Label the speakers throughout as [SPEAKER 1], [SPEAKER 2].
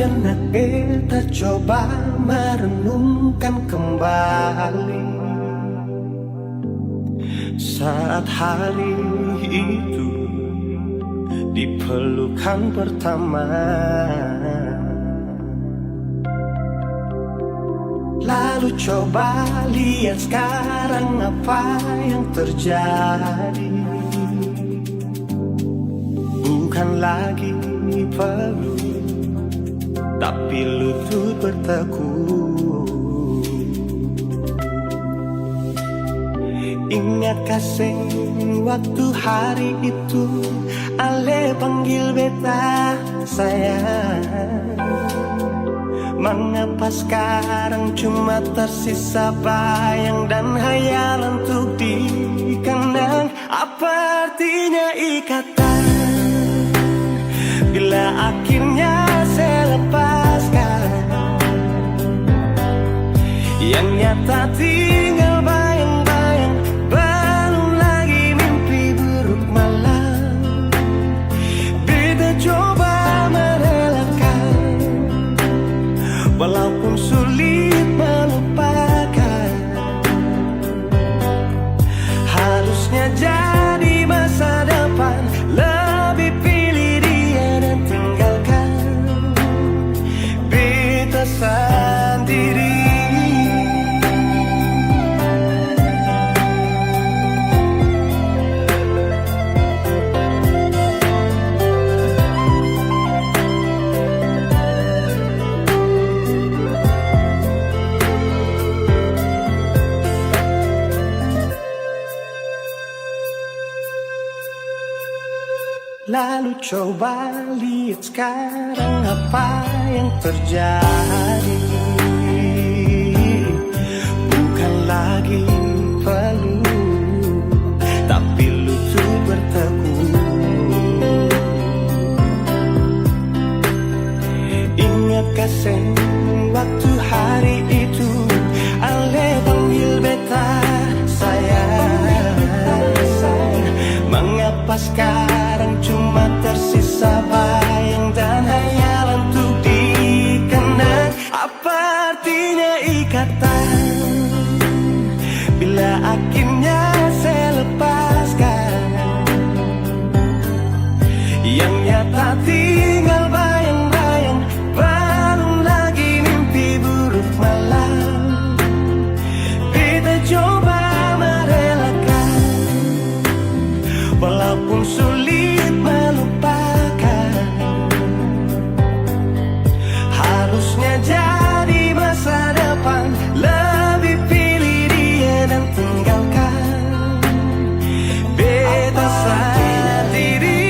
[SPEAKER 1] Sejenak kita coba merenungkan kembali saat hari itu di pelukan pertama. Lalu coba lihat sekarang apa yang terjadi. Bukan lagi peluk, tapi lutut bertekuk. Ingat kasih waktu hari itu Ale panggil beta sayang. Mengapa sekarang cuma tersisa bayang dan hayalan untuk dikenang? Apa artinya ikatan bila akhirnya saya lepaskan? Yang nyata tinggal bayang-bayang, belum lagi mimpi buruk malam. Beta coba merelakan, walaupun sulit melupakan. Harusnya jadi masa depan, lebih pilih dia dan tinggalkan beta sendiri. Lalu coba lihat sekarang apa yang terjadi. Bukan lagi peluk, tapi lutut bertekuk. Ingat kasih waktu hari itu Ale panggil beta sayang. Mengapa sekarang cuma tersisa bayang dan hayalan untuk dikenang? Apa artinya ikatan bila akhirnya saya lepaskan? Yang nyata tinggal bayang-bayang, belum lagi mimpi buruk malam. Beta coba merelakan, walaupun sulit melupakan. Harusnya jadi masa depan, lebih pilih dia dan tinggalkan beta sendiri.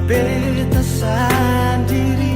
[SPEAKER 1] Beta sendiri.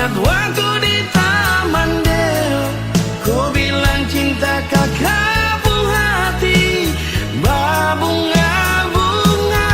[SPEAKER 1] Ingat waktu di Taman Deo, kau bilang cinta kakakmu hati berbunga-bunga.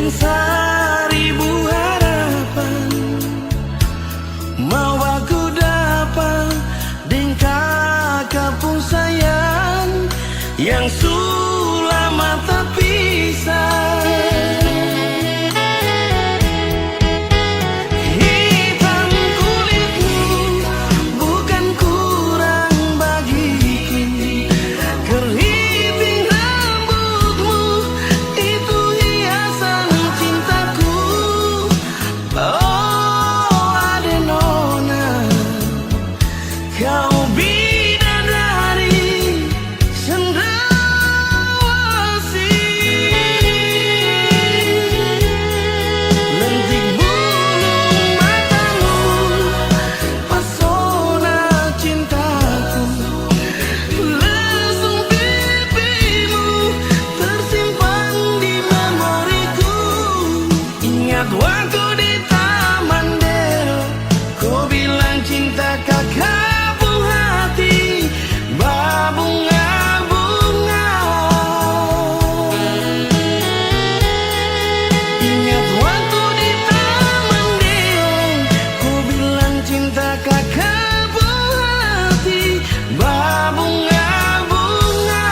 [SPEAKER 1] Seribu harapan mau aku dapat deng kakak pun sayang yang sulama terpisah. Hitam kulitmu bukan kurang bagiku, keriting rambutmu itu hiasan cintaku. Oh Adenona, kau bidadari cendrawasih. Lentik bulu matamu, pesona cintaku. Lesung pipimu tersimpan di memoriku. Ingat waktu di Taman Deo, kau bilang cinta kakakmu hati berbunga-bunga. Ingat waktu di Taman Deo, kau bilang cinta kakakmu hati berbunga-bunga.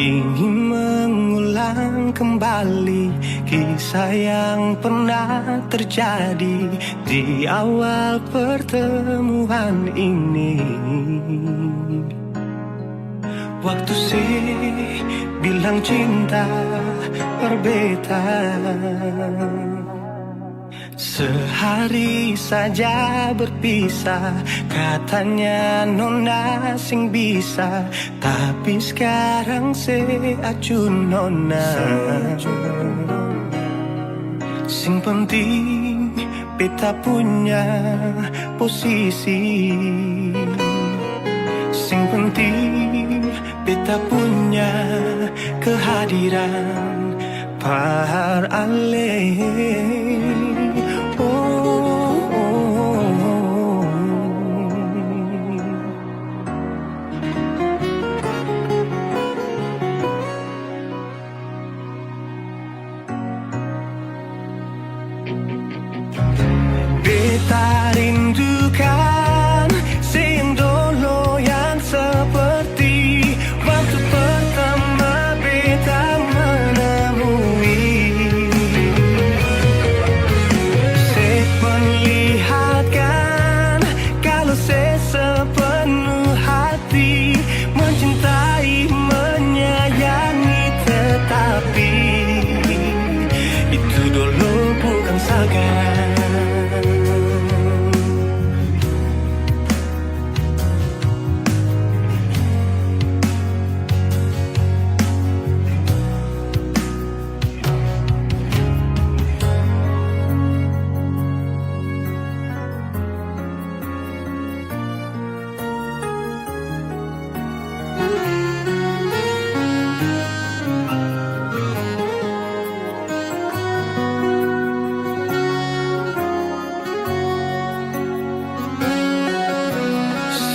[SPEAKER 1] Ingin mengulang kembali kisah yang pernah terjadi di awal pertemuan ini. Waktu sih bilang cinta berbeda, sehari saja berpisah, katanya nona sing bisa, tapi sekarang seacun nona. Sing penting beta punya posisi, sing penting beta punya kehadiran par ale. Beta rindukan sing dulu yang seperti waktu pertama beta menemui.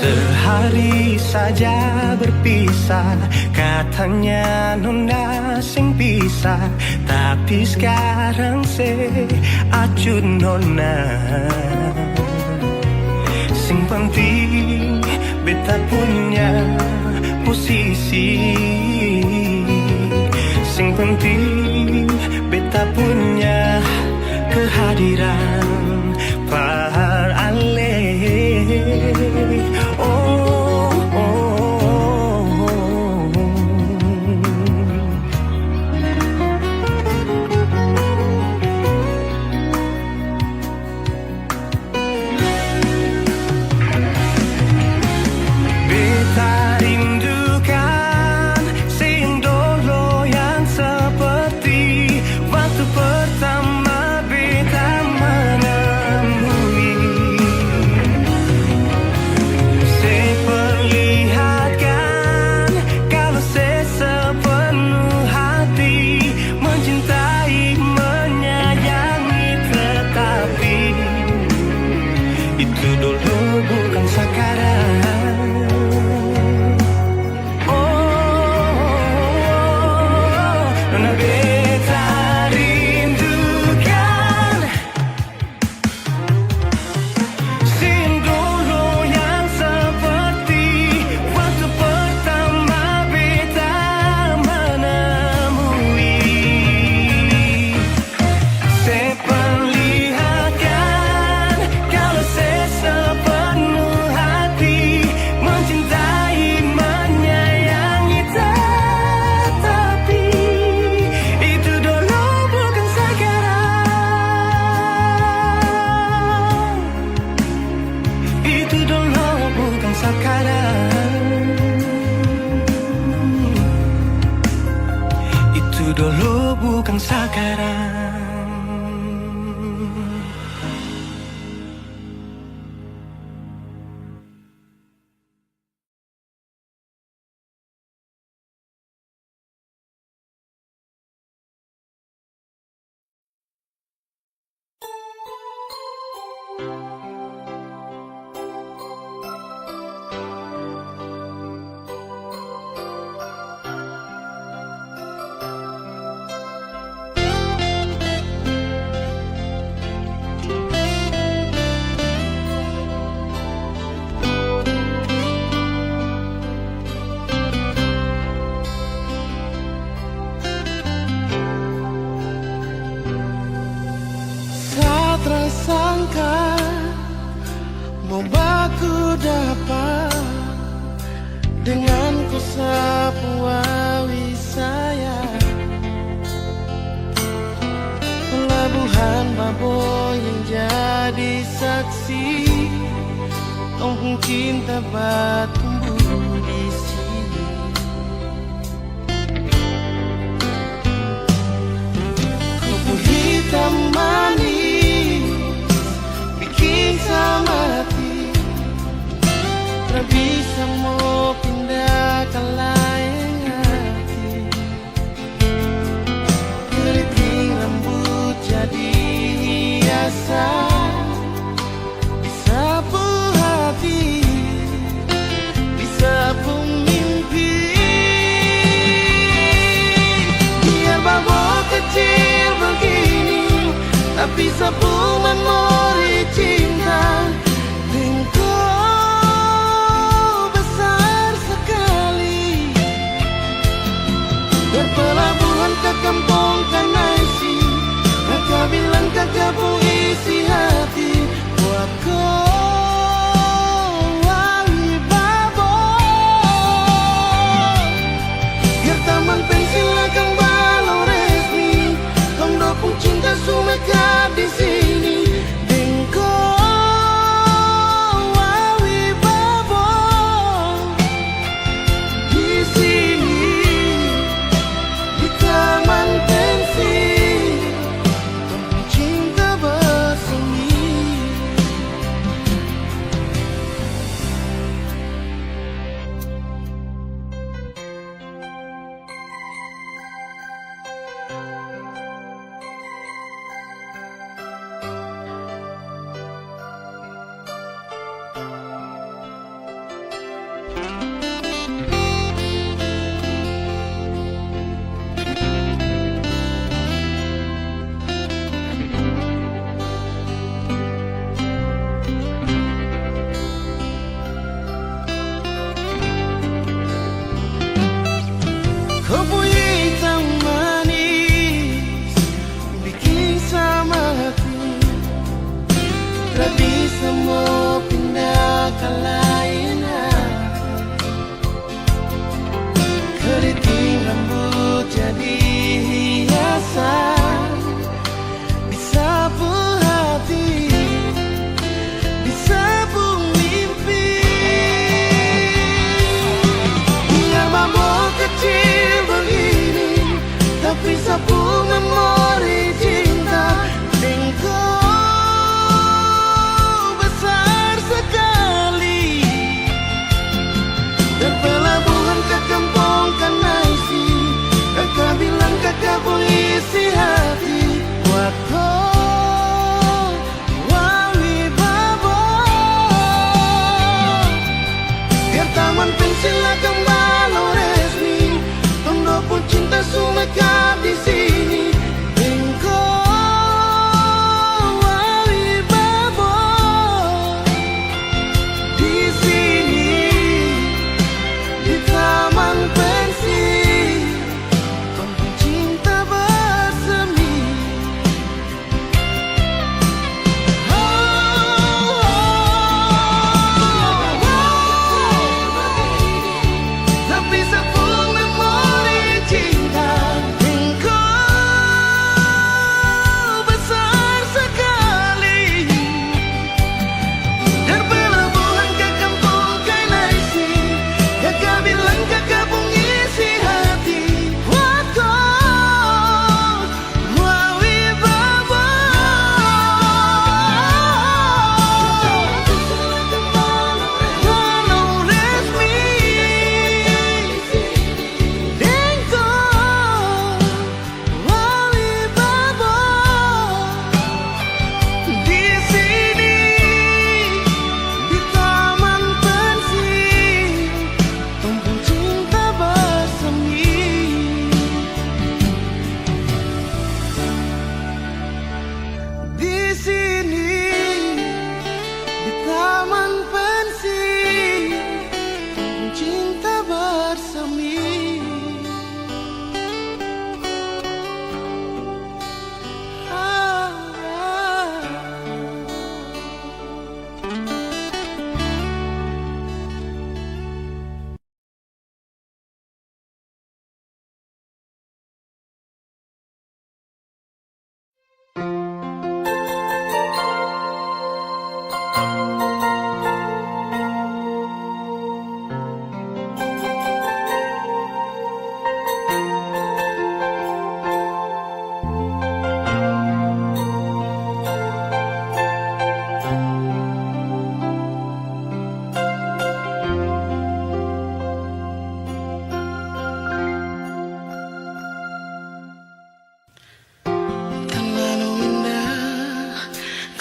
[SPEAKER 1] Sehari saja berpisah, katanya nona sing pisah, tapi sekarang se acuh nona. Sing penting beta punya posisi, sing penting beta punya kehadiran par ale. Oh, oh, oh. Beta rindukan sing dulu yang seperti waktu pertama beta menemui. Seperlihatkan kalau sepenuh hati mencintai, menyayangi, tetapi itu dulu bukan sekarang. Nona beta rindukan sing dulu yang seperti waktu pertama beta menemui. Seperlihatkan kalau sepenuh hati mencintai, menyayangi, tetapi itu dulu bukan sekarang. Itu dulu bukan sekarang. Itu dulu bukan sekarang. Satra sangka mau baku dapat dengan ku sapu awi saya. Pelabuhan Baboy yang jadi saksi, kampung cinta bertumbuh di sini. Kopi hitam manis bikin samati, tak bisa mau pindah ke lain hati. Keriting rambut jadi hiasan, disapu hati, disapu mimpi. Biar bawa kecil begini, tapi sapu memori cinta. Engkau besar sekali, berpelabuhan ke kampung Kanaisi. Mereka bilang kakak bu isi hati buat kau wangi Baboy. Biar taman pensil akan balau resmi, tong dopung cinta sumeka di sini.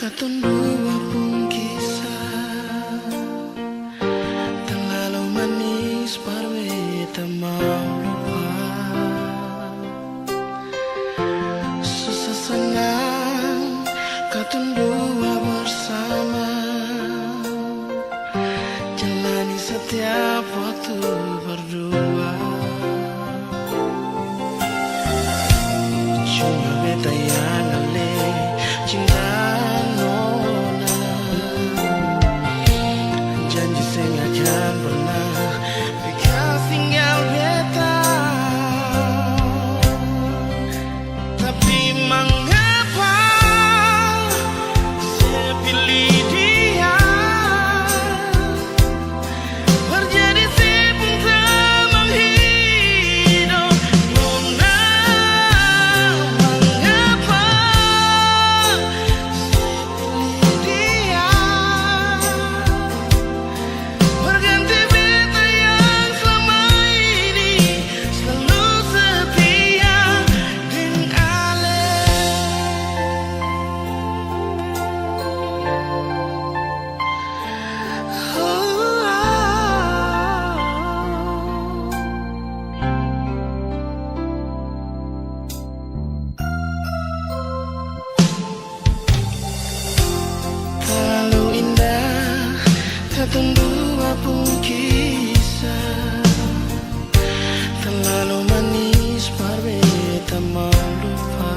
[SPEAKER 1] Katong dua pun kisah terlalu manis parwe tak mau lupa. Susah senang katong dua bersama, jalani setiap waktu berdua. Cuma beta yang ale cinta nona, janji saya akan pernah bekas tinggal beta. Tapi mengapa saya pilih dia, terjadi sibuk teman hidup nona. Mengapa saya pilih dia, berganti beta yang selama ini selalu setia dengan Ale. Terlalu indah katong dua pun kisah, terlalu manis parwe tak mau lupa.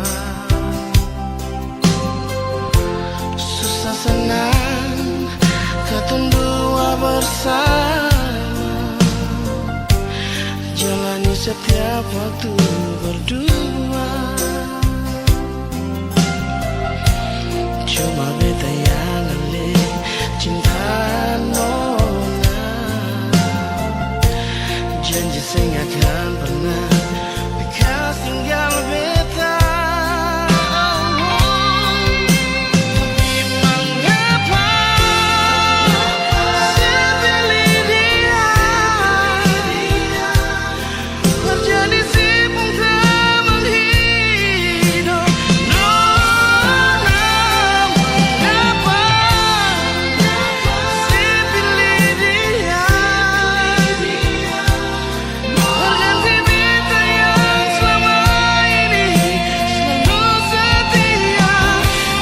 [SPEAKER 1] Susah senang katong dua bersama, jalani setiap waktu berdua. Cuma beta yang ale cinta nona, janji saya akan pernah bekas tinggal beta. Tapi mengapa saya pilih dia, terjadi sibuk teman hidup nona. Mengapa saya pilih dia, berganti beta yang selama ini selalu setia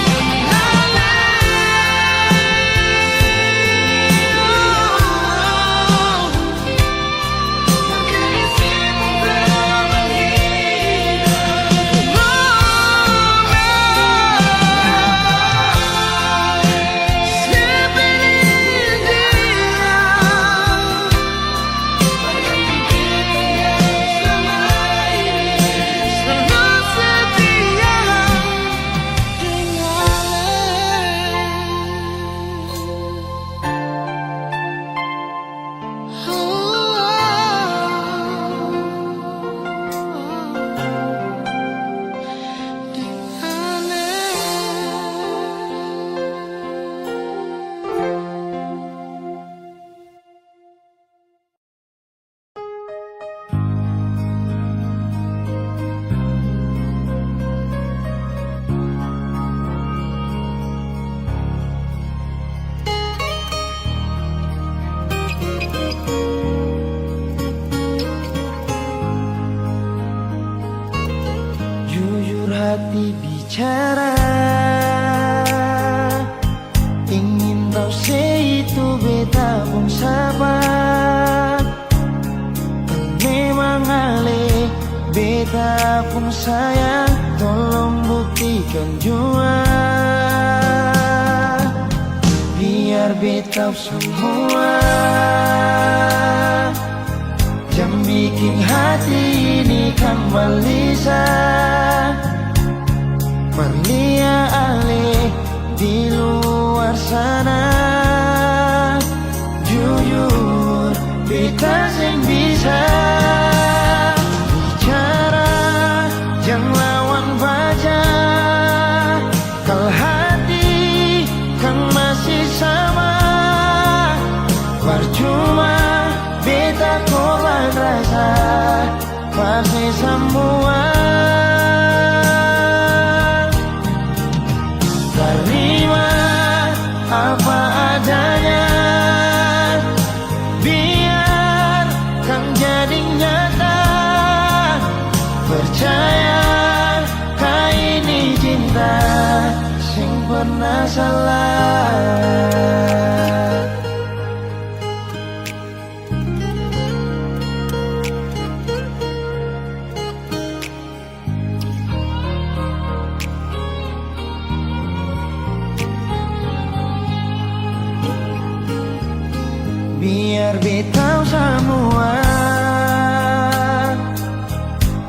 [SPEAKER 1] dengan Ale. Terjadi sibuk teman hidup nona. Saya pilih dia, berganti beta yang selama ini selalu setia dengan jujur hati bicara, ingin tahu itu beta pun sabar. Memang Ale beta pun sayang, tolong buktikan jua, biar beta semua yang bikin hati ini kembali Perlia Ale di luar sana. Jujur beta sing bisa bicara, jangan lawan baca. Kalau hati kan masih sama, percuma beta korban rasa pasti semua. Terima Biar betau semua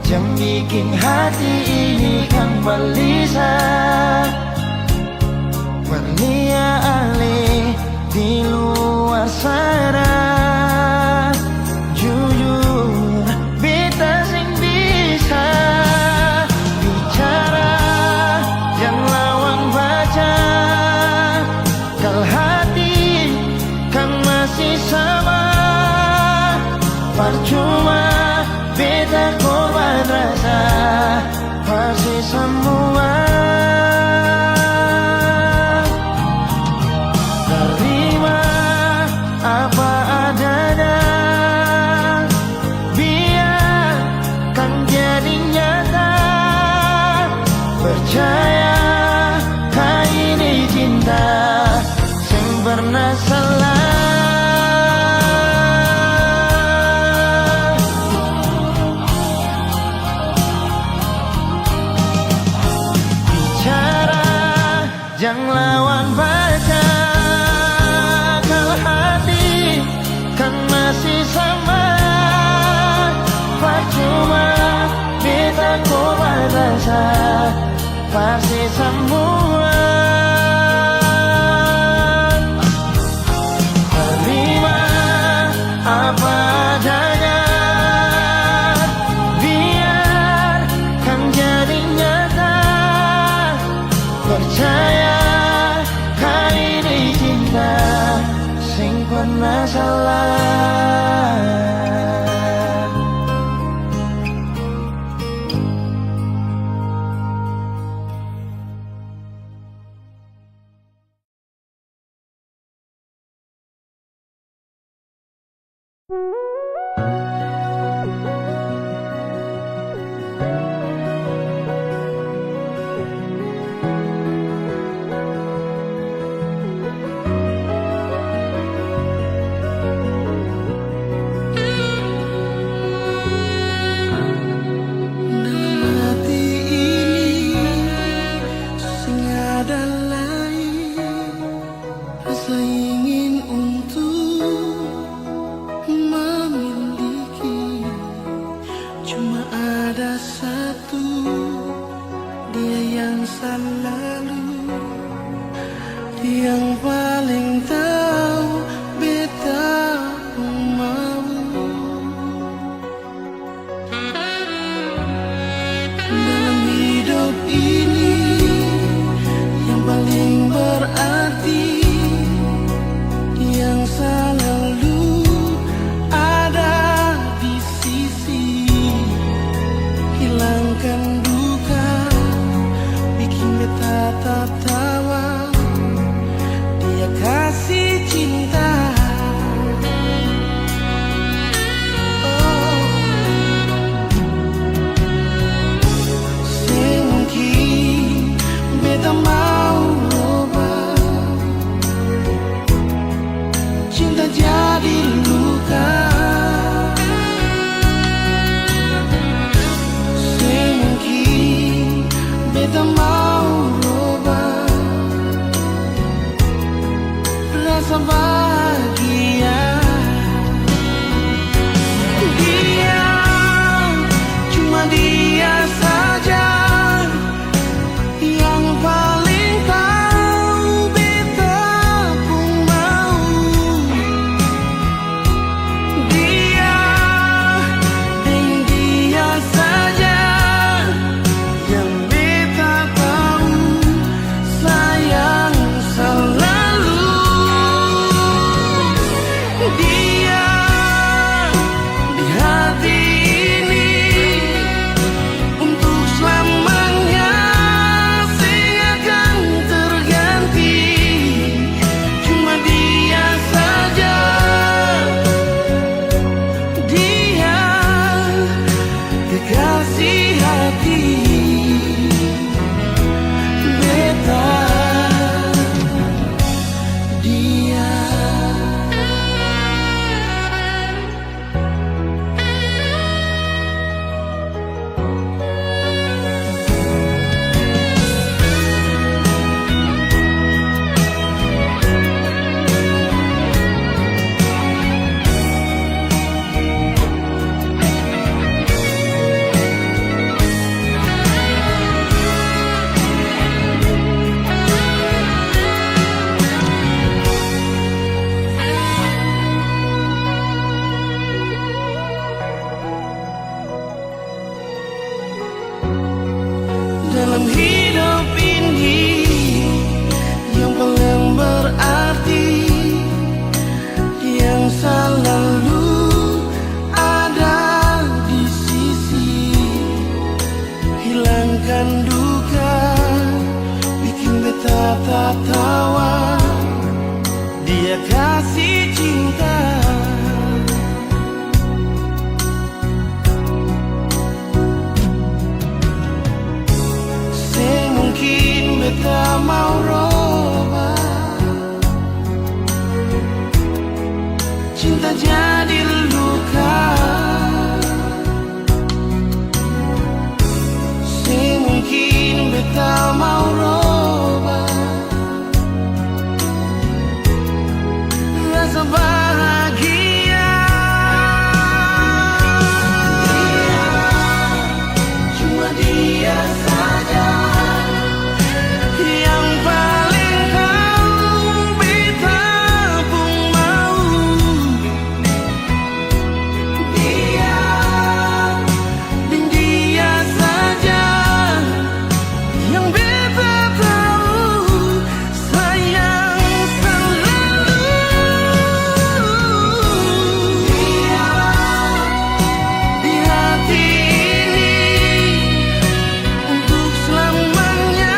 [SPEAKER 1] yang bikin hati ini kan gelisah, bernia alih di luar sana. Jujur beta sing bisa bicara yang lawan baca, kal hati kan masih sama. Percuma beta korban rasa pasti semua. Terima apa adanya, biar kan jadi nyata. Percaya kau ini cinta sing pernah salah. Jangan lawan baca, kalau hati kan masih sama. Percuma beta korban rasa pasti semua. Terima apa adanya, biar kan jadi nyata. Percaya sing pernah salah. Yang paling tahu beta mau. Dalam hidup ini yang paling berarti, yang selalu ada di sisi. Hilangkan duka, bikin beta tertawa. Dia kasih cinta, oh. Semungkin beta mau ubah, cinta jadi luka. Semungkin beta mau rasa bahagia. Dia, cuma dia saja yang paling tahu beta pun mau. Dia, dan dia saja yang beta tahu sayang selalu. dia. Dalam hidup ini yang paling berarti, yang selalu ada di sisi, hilangkan duka, bikin beta tertawa, dia kasih cinta. Beta mau robah, cinta jadi luka. Semungkin beta mau robah rasa bahagia. Dia, cuma dia saja yang paling tahu, beta pun mau. Dia, dan dia saja yang beta tahu, sayang selalu. Dia, di hati ini untuk selamanya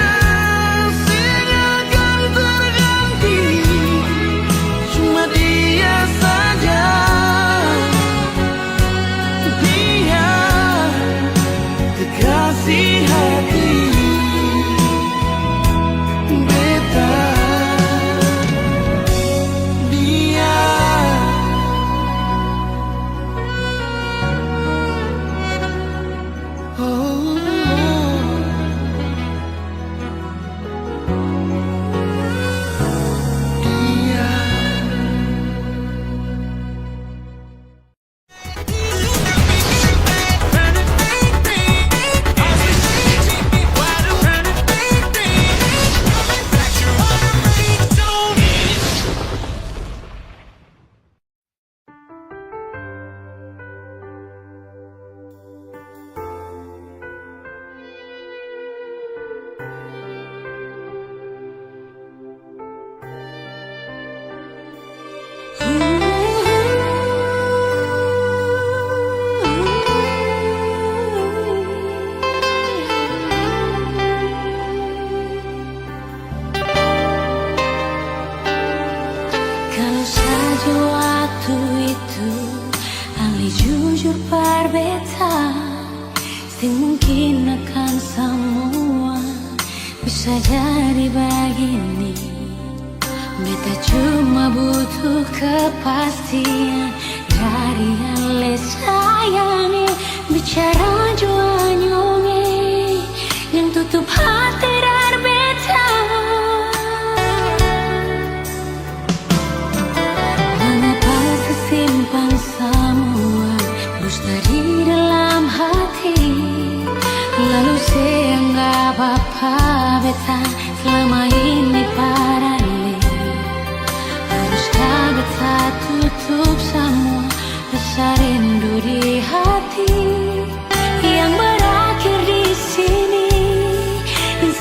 [SPEAKER 1] kasih hati beta, dia. Oh, dia.
[SPEAKER 2] Kalau saja waktu itu Ali jujur berbeta, sing mungkin akan semua bisa jadi begini. Beta cuma butuh kepastian dari Ale sayangi, bicara jua nyonge yang tutup hati dari beta. Simpan semua dusta di dalam hati, lalu seenggak apa-apa beta selama ini parale. Haruskah beta tutup semua rasa rindu di hati yang berakhir di sini, dan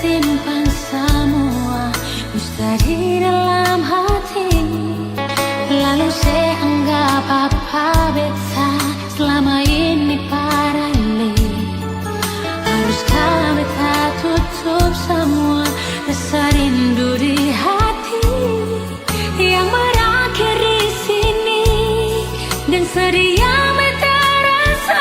[SPEAKER 2] simpan semua dusta di dalam hati. Lalu saya anggap apa beta selama ini parali. Haruskah beta tutup semua rasa rindu di hati yang berakhir di sini dan sedih yang beta rasa.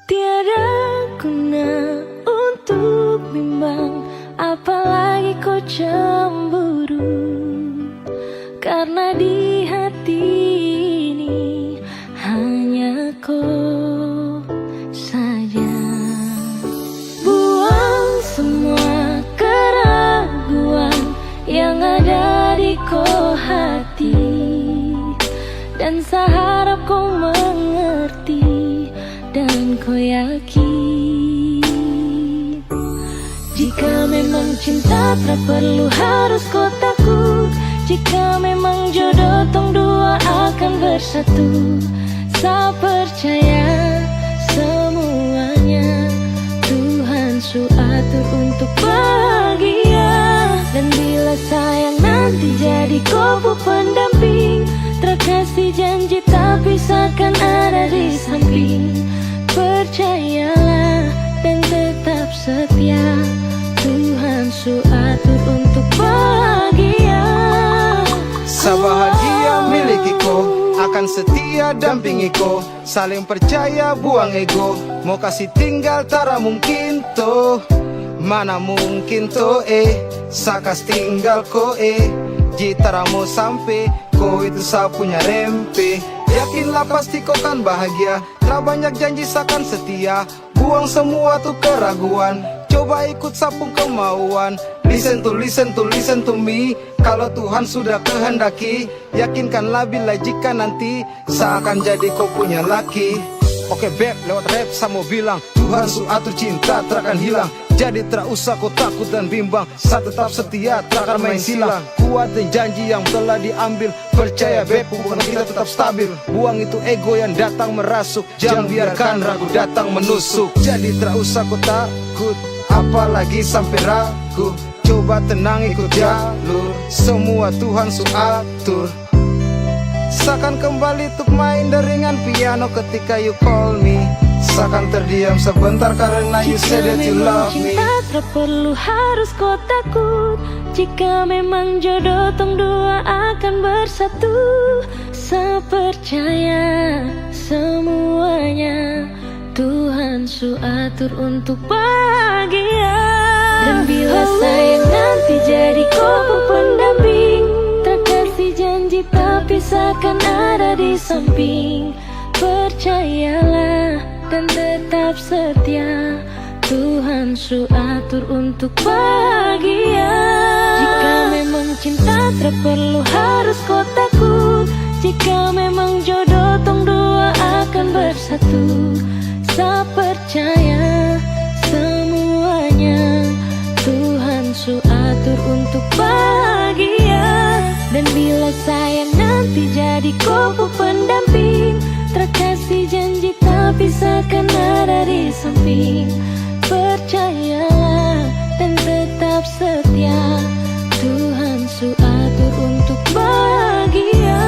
[SPEAKER 3] Tiada guna untuk bimbang, apalagi kau cemburu. Karena di hati ini hanya kau saja. Buang semua keraguan yang ada di kau hati, dan saya harap kau mengerti dan kau yakin. Jika memang cinta tak perlu harus kau takut. Jika memang jodoh tong dua akan bersatu. Saya percaya semuanya Tuhan su atur untuk bahagia. Dan bila sayang nanti jadi kau pendamping, terkasih janji tapi seakan ada di samping. Percayalah dan tetap setia, Tuhan su atur untuk bahagia.
[SPEAKER 1] Sabahagia milikiku, akan setia dampingiku. Saling percaya buang ego, mau kasih tinggal tara mungkin toh. Mana mungkin toh sakas tinggal ko jitara mau sampai ko itu sa punya rempe. Yakinlah pasti kau kan bahagia, tak banyak janji sakan setia. Buang semua tuh keraguan, coba ikut sapung kemauan. Listen to me. Kalau Tuhan sudah kehendaki, yakinkanlah bila jika nanti seakan jadi kau punya laki. Oke beb, lewat rap saya mau bilang, Tuhan su atur cinta terakan hilang. Jadi tak usah kau takut dan bimbang, saya tetap setia terakan main silang. Kuatin janji yang telah diambil, percaya beb hubungan kita tetap stabil. Buang itu ego yang datang merasuk, jangan biarkan ragu datang menusuk. Jadi tak usah kau takut, apalagi sampai ragu. Coba tenang ikut jalur, semua Tuhan su atur. Seakan kembali untuk main deringan piano ketika you call me. Seakan terdiam sebentar karena you said that you love me.
[SPEAKER 3] Cinta tak perlu harus kau takut. Jika memang jodoh tong dua akan bersatu. Saya percaya Tuhan suatur untuk bahagia. Dan bila sayang nanti jadi kau pendamping, terkasih janji tak pisahkan ada di samping. Percayalah dan tetap setia, Tuhan suatur untuk bahagia. Jika memang cinta tak perlu harus kau takut, jika memang jodoh tong dua akan bersatu. Saya percaya semuanya Tuhan suatur untuk bahagia. Dan bila sayang nanti jadi kau pendamping, terkasih janji tak pisahkan ada di samping. Percayalah dan tetap setia, Tuhan suatur untuk bahagia.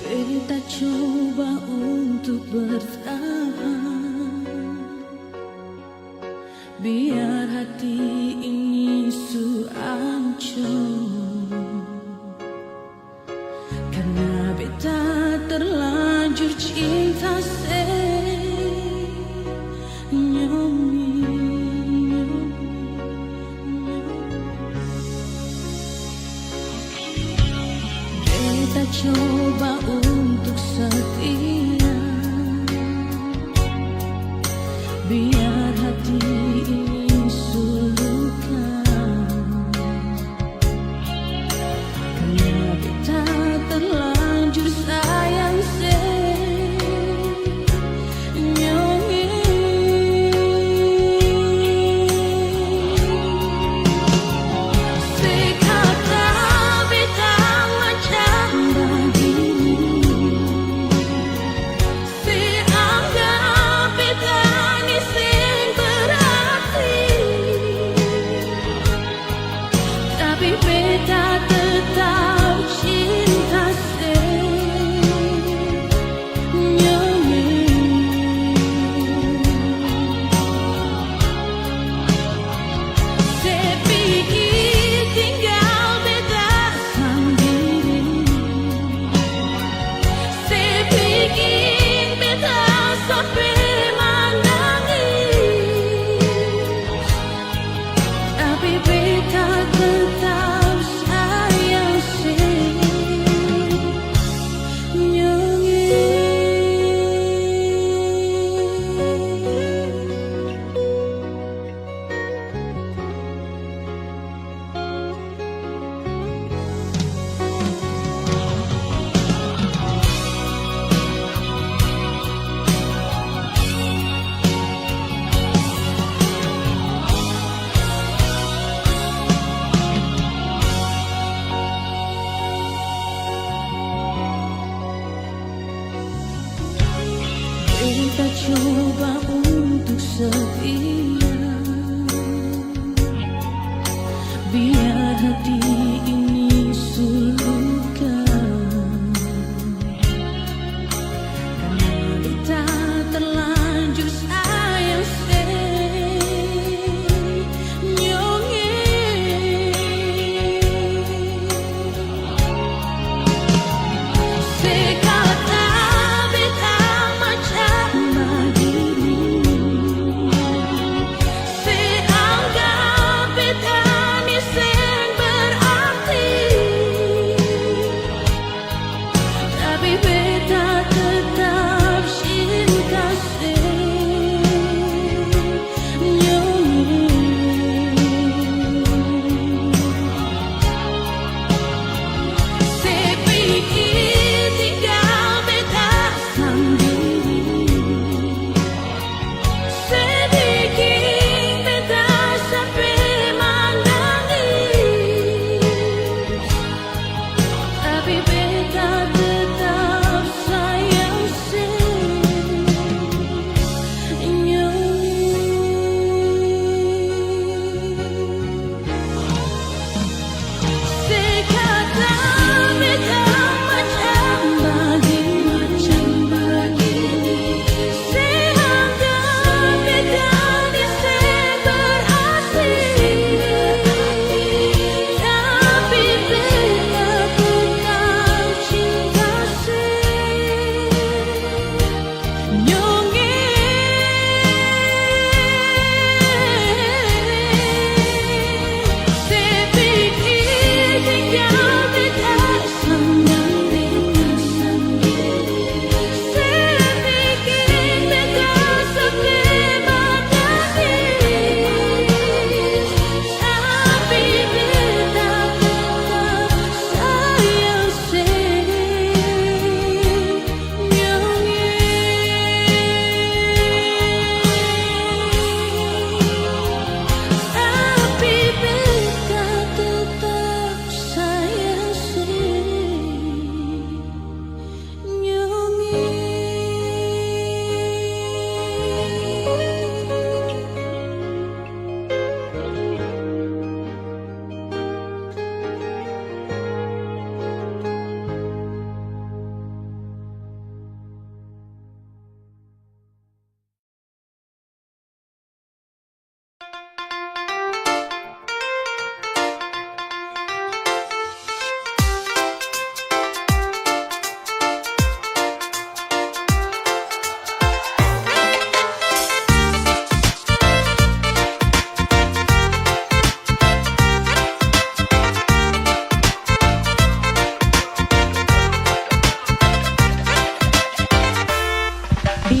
[SPEAKER 2] Kita coba untuk bertahan, biar hati ini hancur. Karena beta terlanjur cinta Beta coba untuk setia, biar hati ini sulukan. Karena beta terlanjur sayang Kita coba untuk setia, biar hati ini sulukan. Karena kita terlanjur sayang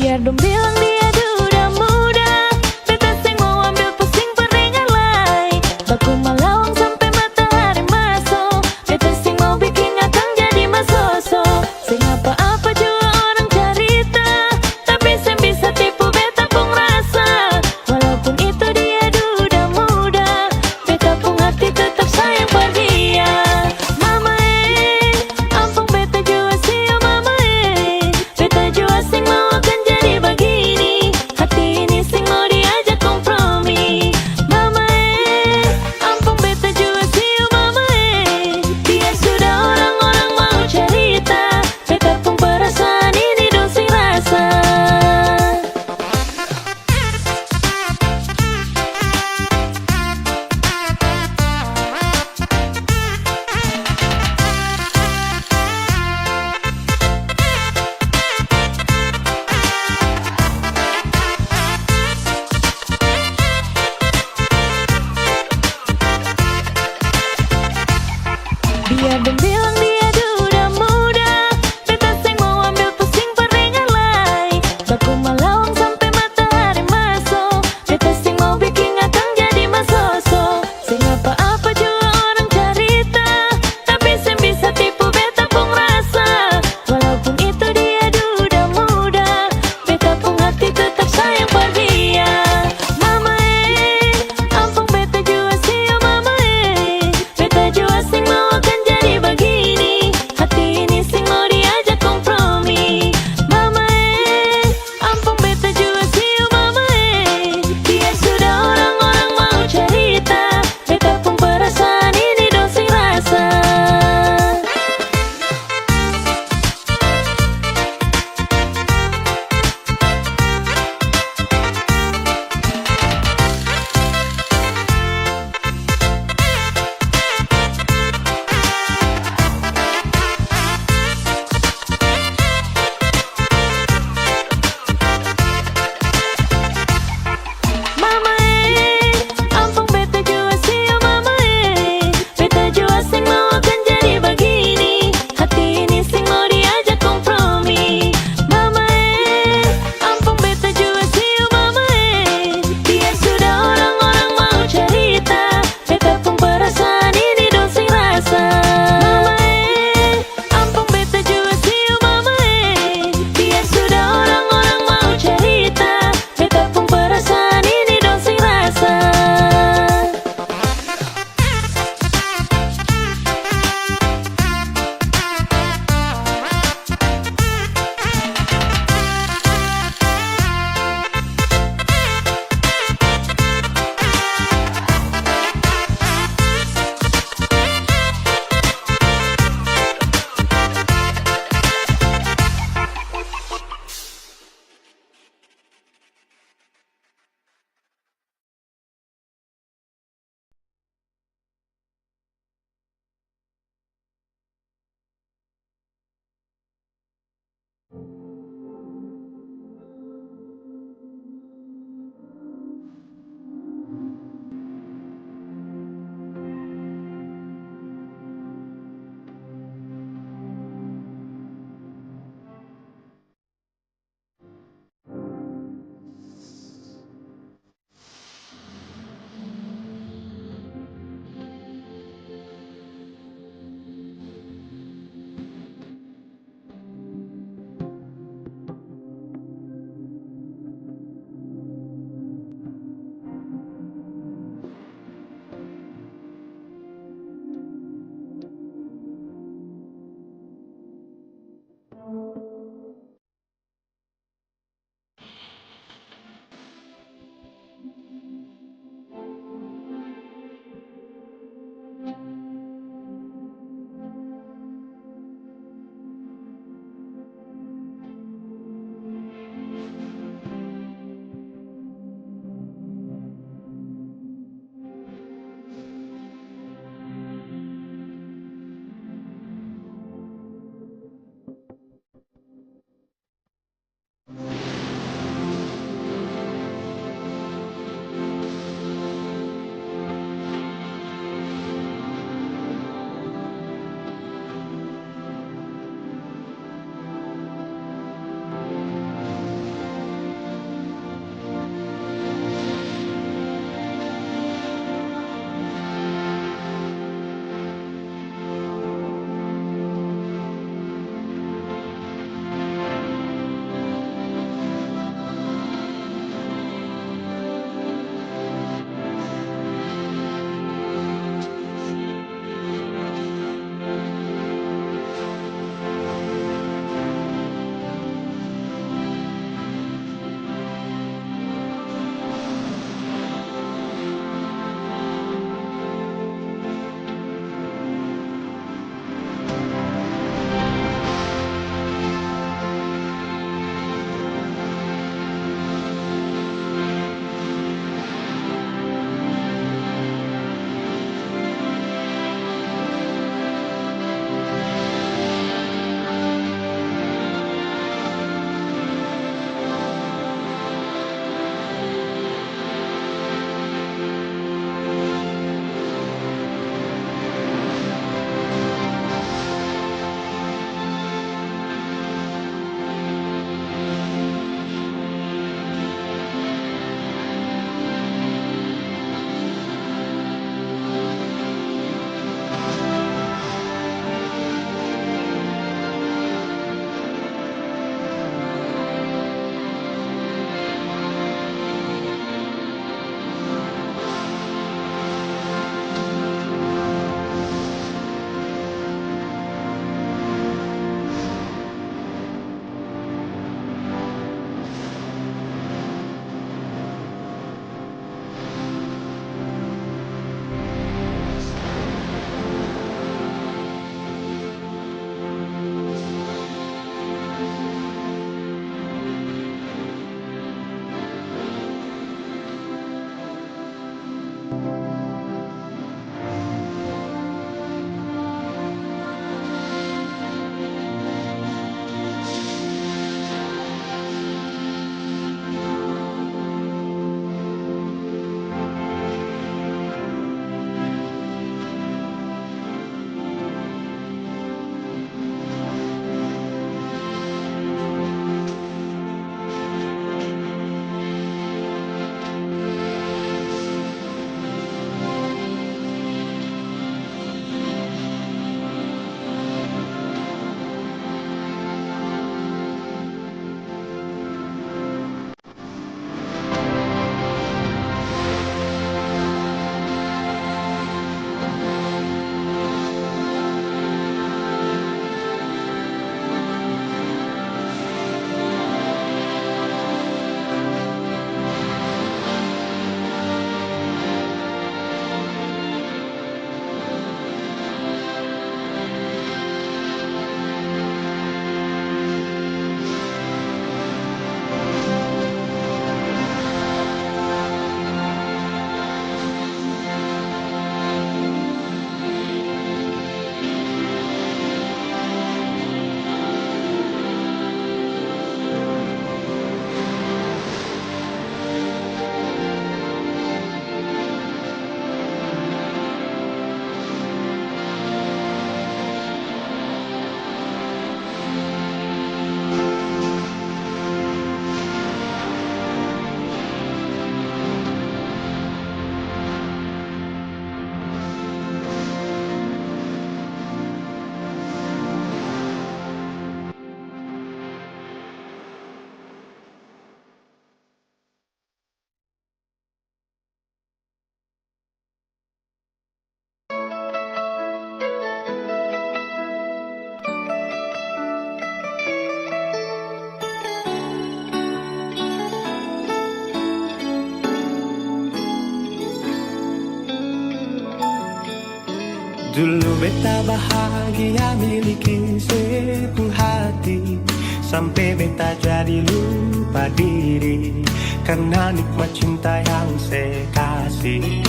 [SPEAKER 3] Biar dong bilang dia duda muda, beta sing mau ambil pusing peringan lai. Baku malawang sampai matahari masuk, beta sing mau bikin akang jadi masoso. Sing apa-apa juga orang cerita, tapi sing bisa tipu beta pun rasa. Walaupun itu dia duda muda, beta pun hati tetap sayang pada dia. Mama ampun beta jua sih mama beta jua sing mau akan jadi bagian.
[SPEAKER 4] Dulu beta bahagia miliki sepenuh hati, sampai beta jadi lupa diri karena nikmat cinta yang saya kasih.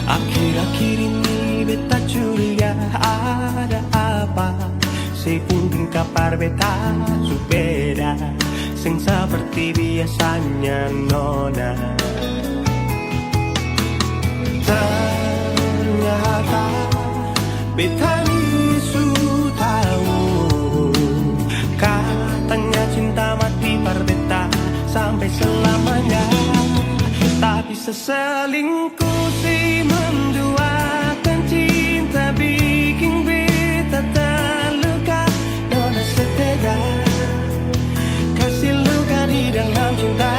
[SPEAKER 4] Akhir-akhir ini beta curiga ada apa, sepun kapar beta su beda, sing seperti biasanya nona. Ternyata beta ni su tahu, katanya cinta mati par beta sampai selamanya. Tapi seselingkuh si menduakan cinta bikin beta terluka. Nona setega kasih luka di dalam cinta.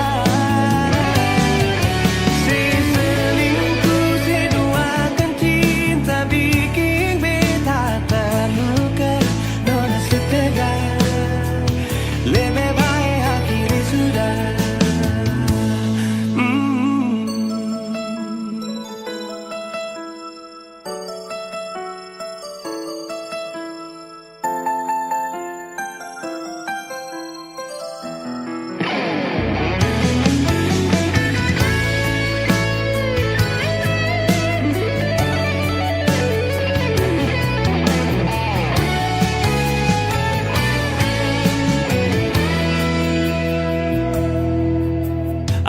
[SPEAKER 4] Si selingkuh si duakan cinta bikin beta terluka. Nona setega lebih baik akhiri sudah.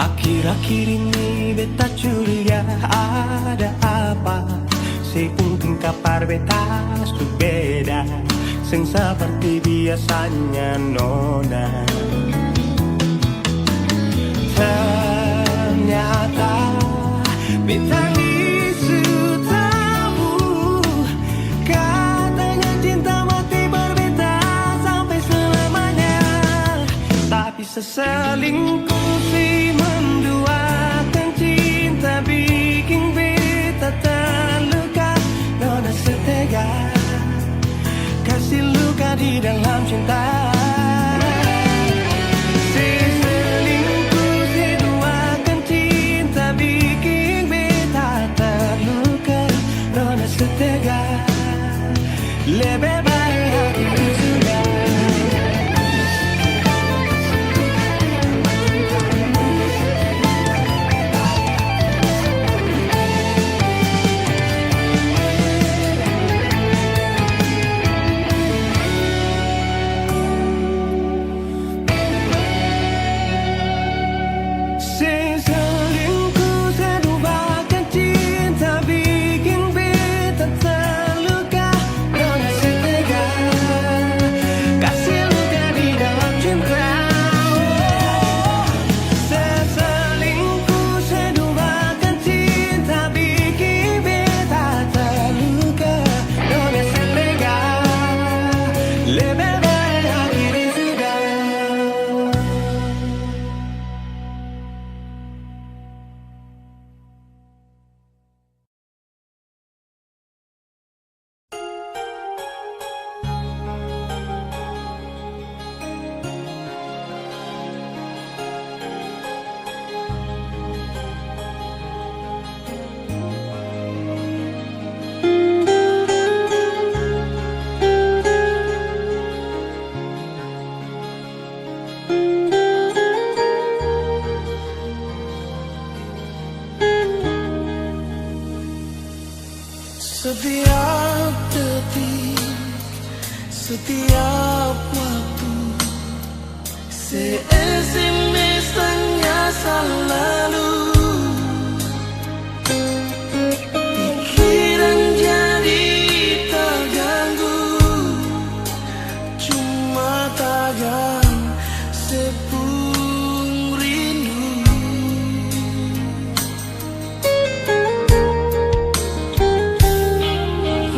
[SPEAKER 4] Akhir-akhir ini beta curiga ada apa, sepun kapar beta su beda, sing seperti biasanya nona. Ternyata beta ni su tahu, katanya cinta mati berbeda sampai selamanya. Tapi seselingkuh si menduakan cinta bikin beta terluka. Nona setega kasih luka di dalam cinta. Si selingkuh si duakan cinta bikin beta terluka. Nona setega lebih baik akhiri sudah. Setiap detik, setiap waktu, se-SMS tanya selalu. Pikiran jadi terganggu, cuma tagan sepung rindu.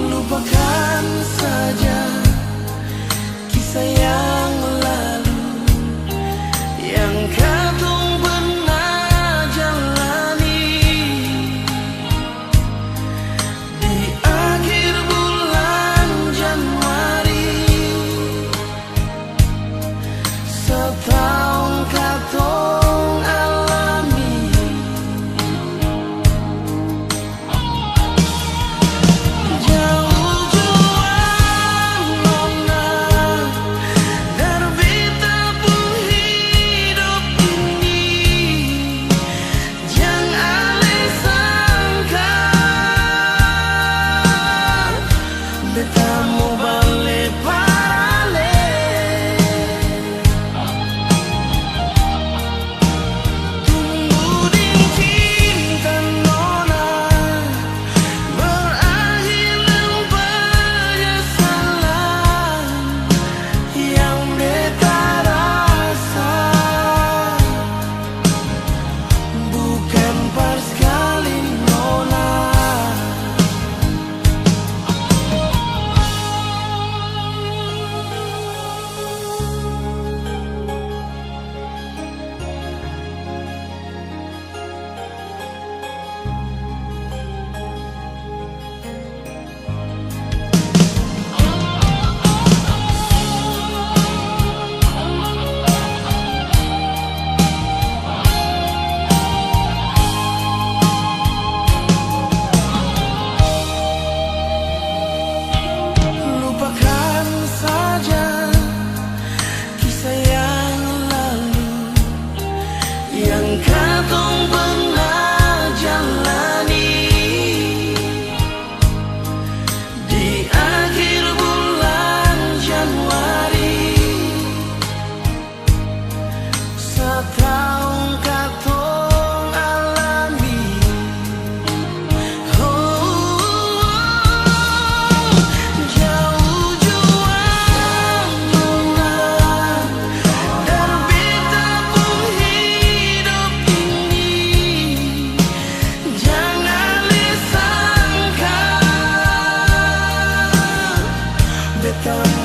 [SPEAKER 4] Lupakan saja kisah yang lalu, yang kau pernah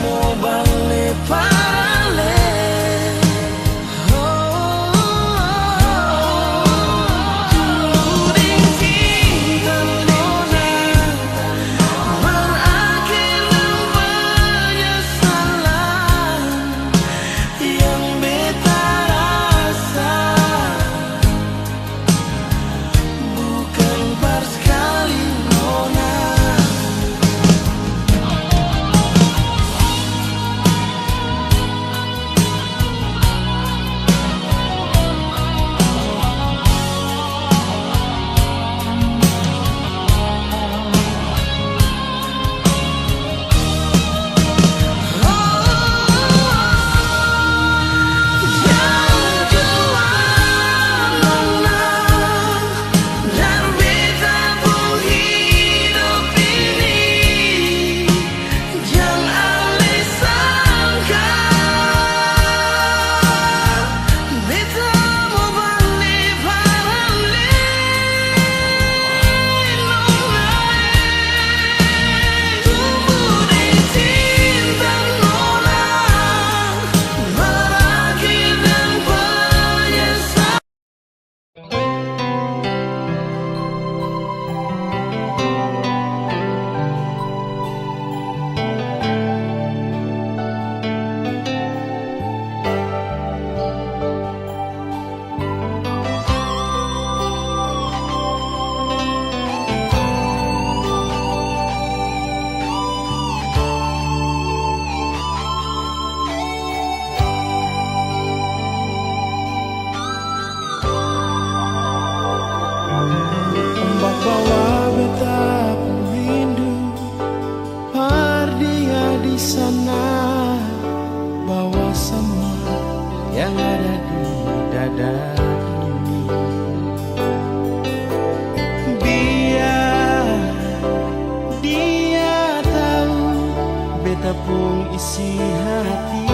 [SPEAKER 4] mau balik paralel. Tuding cinta nona berakhir dengan penyesalan yang beta rasa bukan par sekali nona. Ombak bawa beta rindu, par dia di sana, bawa semua yang ada di dada ini. Biar dia tahu beta pun isi hati.